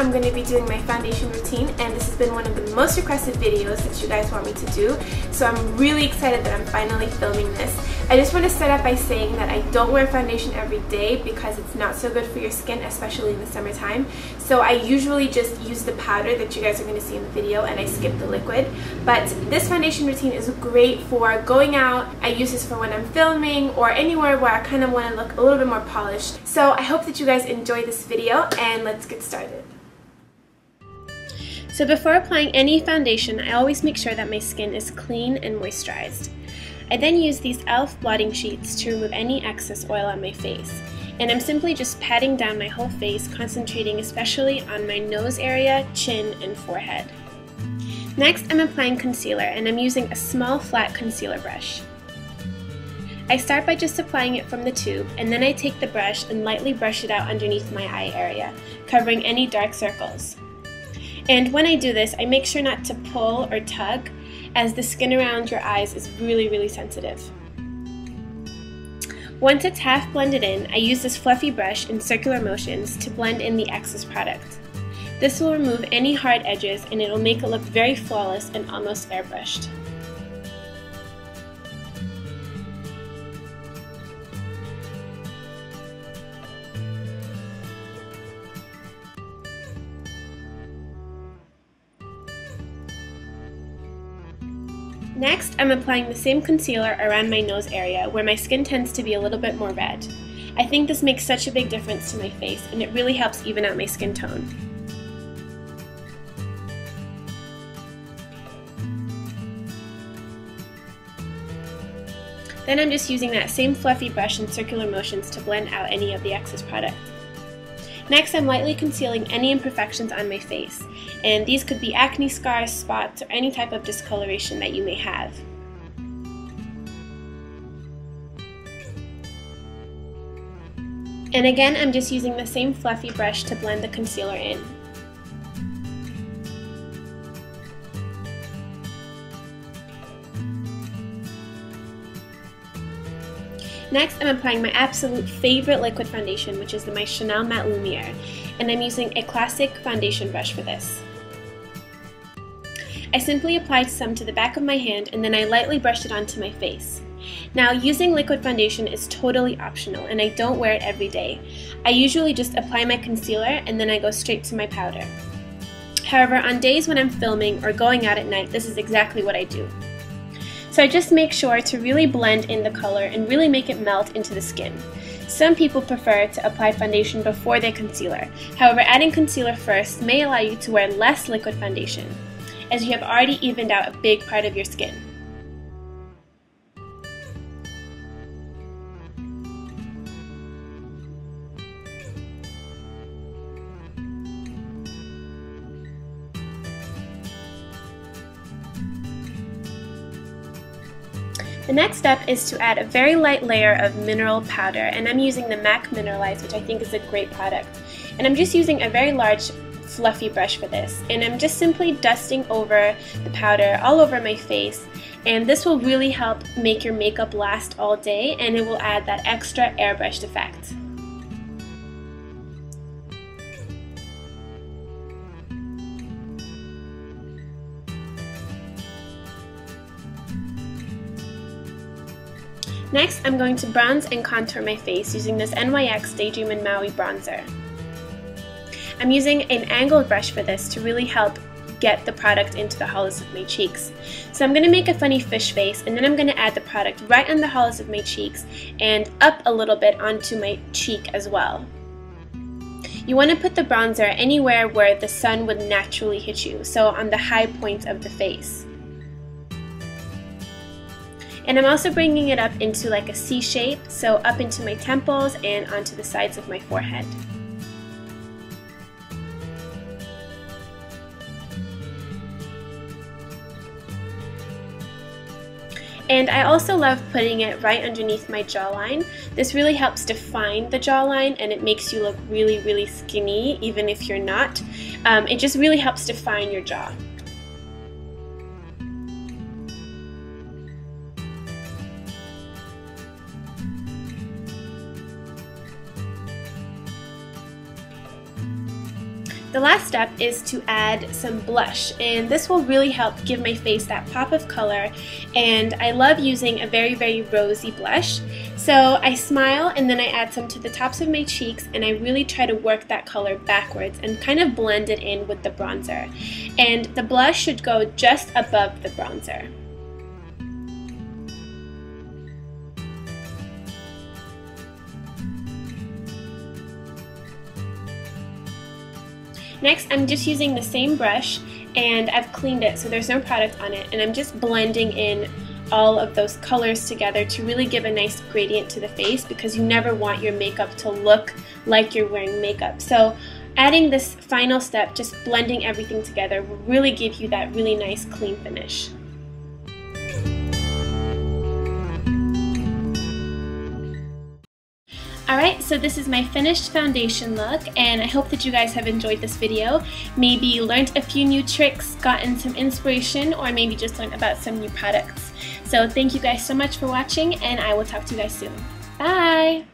I'm going to be doing my foundation routine, and this has been one of the most requested videos that you guys want me to do, so I'm really excited that I'm finally filming this. I just want to start off by saying that I don't wear foundation every day because it's not so good for your skin, especially in the summertime. So I usually just use the powder that you guys are going to see in the video, and I skip the liquid. But this foundation routine is great for going out. I use this for when I'm filming or anywhere where I kind of want to look a little bit more polished. So I hope that you guys enjoy this video, and let's get started. So before applying any foundation, I always make sure that my skin is clean and moisturized. I then use these e.l.f. blotting sheets to remove any excess oil on my face. And I'm simply just patting down my whole face, concentrating especially on my nose area, chin, and forehead. Next, I'm applying concealer, and I'm using a small flat concealer brush. I start by just applying it from the tube, and then I take the brush and lightly brush it out underneath my eye area, covering any dark circles. And when I do this, I make sure not to pull or tug, as the skin around your eyes is really sensitive. Once it's half blended in, I use this fluffy brush in circular motions to blend in the excess product. This will remove any hard edges, and it will make it look very flawless and almost airbrushed. Next, I'm applying the same concealer around my nose area where my skin tends to be a little bit more red. I think this makes such a big difference to my face, and it really helps even out my skin tone. Then I'm just using that same fluffy brush in circular motions to blend out any of the excess product. Next, I'm lightly concealing any imperfections on my face, and these could be acne scars, spots, or any type of discoloration that you may have. And again, I'm just using the same fluffy brush to blend the concealer in. Next, I'm applying my absolute favorite liquid foundation, which is my Chanel Matte Lumiere, and I'm using a classic foundation brush for this. I simply applied some to the back of my hand, and then I lightly brushed it onto my face. Now, using liquid foundation is totally optional, and I don't wear it every day. I usually just apply my concealer, and then I go straight to my powder. However, on days when I'm filming or going out at night, this is exactly what I do. So I just make sure to really blend in the color and really make it melt into the skin. Some people prefer to apply foundation before their concealer. However, adding concealer first may allow you to wear less liquid foundation, as you have already evened out a big part of your skin. The next step is to add a very light layer of mineral powder, and I'm using the MAC Mineralize, which I think is a great product. And I'm just using a very large fluffy brush for this, and I'm just simply dusting over the powder all over my face, and this will really help make your makeup last all day, and it will add that extra airbrushed effect. Next, I'm going to bronze and contour my face using this NYX Daydream in Maui bronzer. I'm using an angled brush for this to really help get the product into the hollows of my cheeks. So I'm going to make a funny fish face, and then I'm going to add the product right on the hollows of my cheeks and up a little bit onto my cheek as well. You want to put the bronzer anywhere where the sun would naturally hit you, so on the high point of the face. And I'm also bringing it up into like a C shape, so up into my temples and onto the sides of my forehead. And I also love putting it right underneath my jawline. This really helps define the jawline, and it makes you look really skinny even if you're not. It just really helps define your jaw. The last step is to add some blush, and this will really help give my face that pop of color, and I love using a very, very rosy blush. So I smile and then I add some to the tops of my cheeks, and I really try to work that color backwards and kind of blend it in with the bronzer. And the blush should go just above the bronzer. Next, I'm just using the same brush, and I've cleaned it so there's no product on it, and I'm just blending in all of those colors together to really give a nice gradient to the face, because you never want your makeup to look like you're wearing makeup. So adding this final step, just blending everything together, will really give you that really nice clean finish. Alright, so this is my finished foundation look, and I hope that you guys have enjoyed this video. Maybe learned a few new tricks, gotten some inspiration, or maybe just learned about some new products. So thank you guys so much for watching, and I will talk to you guys soon. Bye!